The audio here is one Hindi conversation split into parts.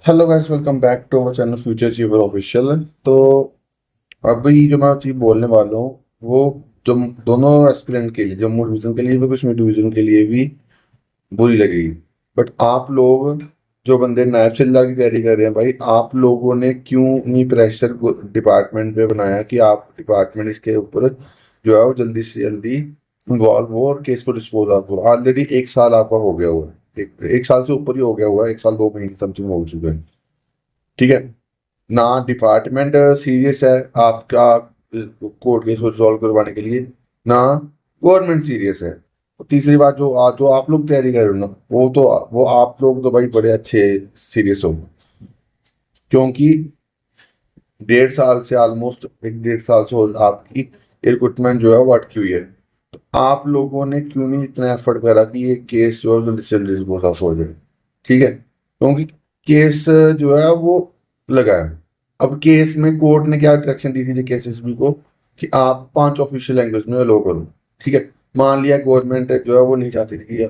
Hello guys, welcome back to our channel Future Achiever Official. तो अभी जो मैं चीज बोलने वाला हूँ वो जो दोनों एस्पिरेंट के लिए, जम्मू डिवीजन के लिए भी कश्मीर डिवीजन के लिए भी बुरी लगेगी। बट आप लोग जो बंदे नायब सिल्ला की तैयारी कर रहे हैं भाई, आप लोगों ने क्यों नहीं प्रेशर डिपार्टमेंट पे बनाया कि आप डिपार्टमेंट इसके ऊपर जो है वो जल्दी से जल्दी इन्वॉल्व हो और केस को डिस्पोज ऑफ करो। ऑलरेडी एक साल आपका हो गया हुआ है, एक साल से ऊपर ही हो गया हुआ है, 1 साल 2 महीने समथिंग हो चुके हैं। ठीक है ना? डिपार्टमेंट सीरियस है आपका कोर्ट केस को रिजॉल्व करवाने के लिए, ना गवर्नमेंट सीरियस है। और तीसरी बात, जो आप लोग तैयारी कर रहे हो ना, वो आप लोग तो भाई बड़े अच्छे सीरियस हो, क्योंकि 1.5 साल से ऑलमोस्ट 1 1.5 साल से आपकी रिक्रूटमेंट जो है वो अटकी हुई है। तो आप लोगों ने क्यों नहीं इतना एफर्ट करा कि ये केस जो है जल्दी से जल्दी डिस्पोज ऑफ हो जाए? ठीक है, क्योंकि केस जो है वो लगा है। अब केस में कोर्ट ने क्या डायरेक्शन दी थी केसेसबी को कि आप 5 ऑफिशियल लैंग्वेज में अलो करो। ठीक है, मान लिया गवर्नमेंट जो है वो नहीं चाहती थी कि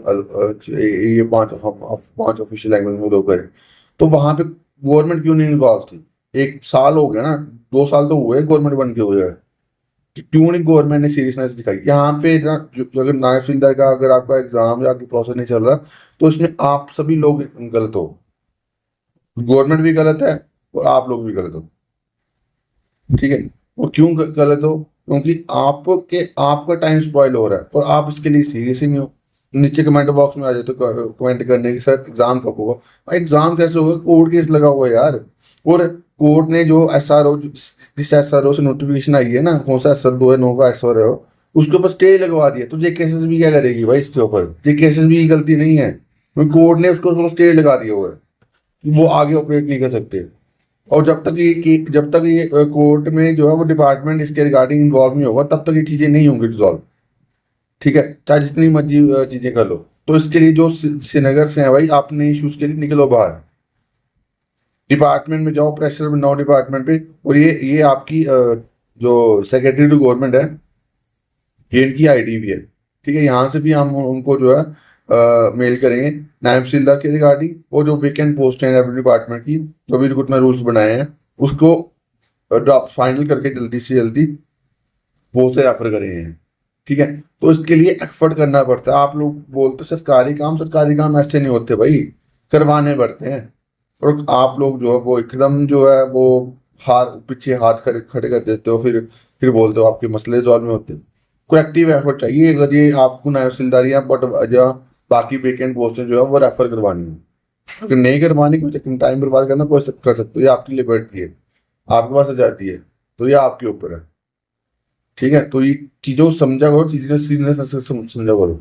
ये 5 ऑफिशियल लैंग्वेज में अलो करें, तो वहां पे गवर्नमेंट क्यों नहीं इन्वॉल्व थी? 1 साल हो गया ना, 2 साल तो हुए गवर्नमेंट बन के हुए है। कि क्यों नहीं गवर्नमेंट ने सीरियसनेस दिखाई यहाँ पे ना? जो अगर नायब सिल्दार का अगर आपका एग्जाम या आपकी प्रोसेस नहीं चल रहा, तो इसमें आप सभी लोग गलत हो। गवर्नमेंट भी गलत है और आप लोग भी गलत हो। ठीक है, वो क्यों गलत हो? क्योंकि आपका टाइम स्पॉइल हो रहा है और आप इसके लिए सीरियस ही नहीं हो। नीचे कमेंट बॉक्स में आ जाए तो कमेंट करने के साथ एग्जाम कब होगा। एग्जाम कैसे होगा? कोर्ट केस लगा हुआ है यार। और कोर्ट ने जो SRO, जिस SRO से नोटिफिकेशन आई है ना, कौन सा SR2 है, 9 का SRO है, उसके ऊपर स्टे लगवा दिया। तो जे केसेस भी क्या करेगी भाई इसके ऊपर? जे केसेस भी गलती नहीं है, कोर्ट ने उसको स्टे लगा दिया हुआ है कि वो आगे ऑपरेट नहीं कर सकते। और जब तक ये कोर्ट में जो है वो डिपार्टमेंट इसके रिगार्डिंग इन्वॉल्व नहीं होगा, तब तक ये चीजें नहीं होंगी रिजॉल्व। ठीक है, चाहे जितनी मर्जी चीजें कर लो। तो इसके लिए जो श्रीनगर से है भाई, आपने इश्यूज के लिए निकलो बाहर, डिपार्टमेंट में जाओ, प्रेशर बनाओ डिपार्टमेंट पे। और ये आपकी जो सेक्रेटरी टू गवर्नमेंट है, ये इनकी आईडी भी है। ठीक है, यहाँ से भी हम उनको जो है मेल करेंगे नायब तहसीलदार के रिगार्डिंग, और जो वेकेंट पोस्ट है रेवेन्यू डिपार्टमेंट की, जो भी रिक्रूटमेंट रूल्स बनाए हैं, उसको ड्राफ्ट फाइनल करके जल्दी से जल्दी वो से रेफर करे हैं। ठीक है, तो इसके लिए एफर्ट करना पड़ता है। आप लोग बोलते सरकारी काम ऐसे नहीं होते भाई, करवाने पड़ते हैं। और आप लोग जो है वो एकदम जो है वो हाथ पीछे हाथ खड़े खड़े कर देते हो, फिर बोलते हो आपके मसले सॉल्व में होते। कोई एक्टिव एफर्ट चाहिए अगर ये आपको नायब तहसीलदार या बट जहाँ बाकी वेकेंट पोस्ट जो है वो रेफर करवानी है। अगर नहीं करवानी, कोई टाइम बर्बाद करना, कोई कर सकते हो, ये आपकी लिबर्टी है, आपके पास आजादी है, तो ये आपके ऊपर है। ठीक है, तो ये चीजों को समझा करो, चीजें सीरियसनेस से समझा करो।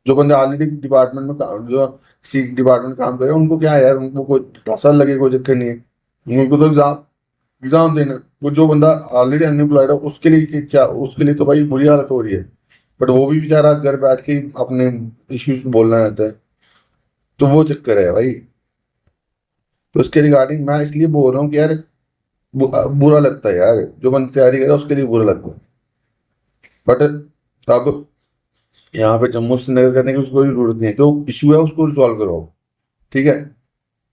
जो बंदे ऑलरेडी डिपार्टमेंट में काम, जो किसी डिपार्टमेंट में काम कर रहे हैं, उनको क्या है यार, उनको कोई 10 साल लगे कोई चक्कर नहीं है। उनको तो एग्जाम देना। वो जो बंदा ऑलरेडी अनएम्प्लॉयड है उसके लिए क्या, उसके लिए तो भाई बुरी हालत हो रही है। बट वो भी बेचारा घर बैठ के ही अपने इश्यूज बोलना चाहता है, तो वो चक्कर है भाई। तो इसके रिगार्डिंग मैं इसलिए बोल रहा हूँ कि यार बुरा लगता है यार, जो बंदा तैयारी करे उसके लिए बुरा लगता है। बट अब यहाँ पे जम्मू श्रीनगर करने की उसको कोई जरूरत नहीं है, जो इशू है उसको रिजॉल्व करो। ठीक है,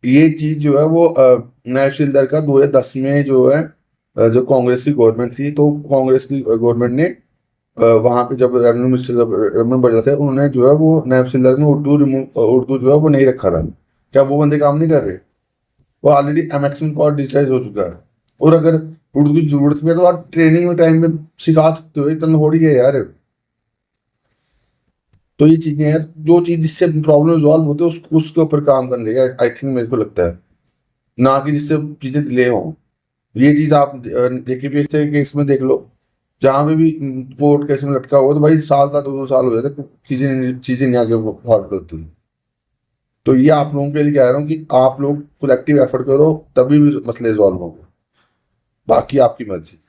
ये चीज जो है वो नायब तहसीलदार का 2010 में जो है जो कांग्रेस की गवर्नमेंट थी, तो कांग्रेस की गवर्नमेंट ने वहां पे जब रेवेन्यू मिनिस्टर रमन बड़ा थे, उन्होंने जो है वो नायब तहसीलदार में उर्दू जो है वो नहीं रखा था। क्या वो बंदे काम नहीं कर रहे? वो ऑलरेडी एमएक्स में और डिजिटाइज हो चुका है। और अगर उर्दू की जरूरत भी है तो आप ट्रेनिंग में टाइम में सिखा सकते हो, इतना थोड़ी है यार। तो ये चीजें हैं, जो चीज जिससे प्रॉब्लम सॉल्व होते हैं उसके ऊपर काम करने लगे, आई थिंक मेरे को लगता है, ना कि जिससे चीजें डिले हों। ये चीज आप जेकेपीएस के केस में देख लो, जहां पे भी कोर्ट केस में लटका हुआ तो भाई साल साल 2 2 साल हो जाते, चीजें नहीं आगे फॉरवर्ड होती। तो ये आप लोगों के लिए कह रहा हूँ कि आप लोग कलेक्टिव एफर्ट करो, तभी भी मसले सॉल्व होंगे। बाकी आपकी मर्जी।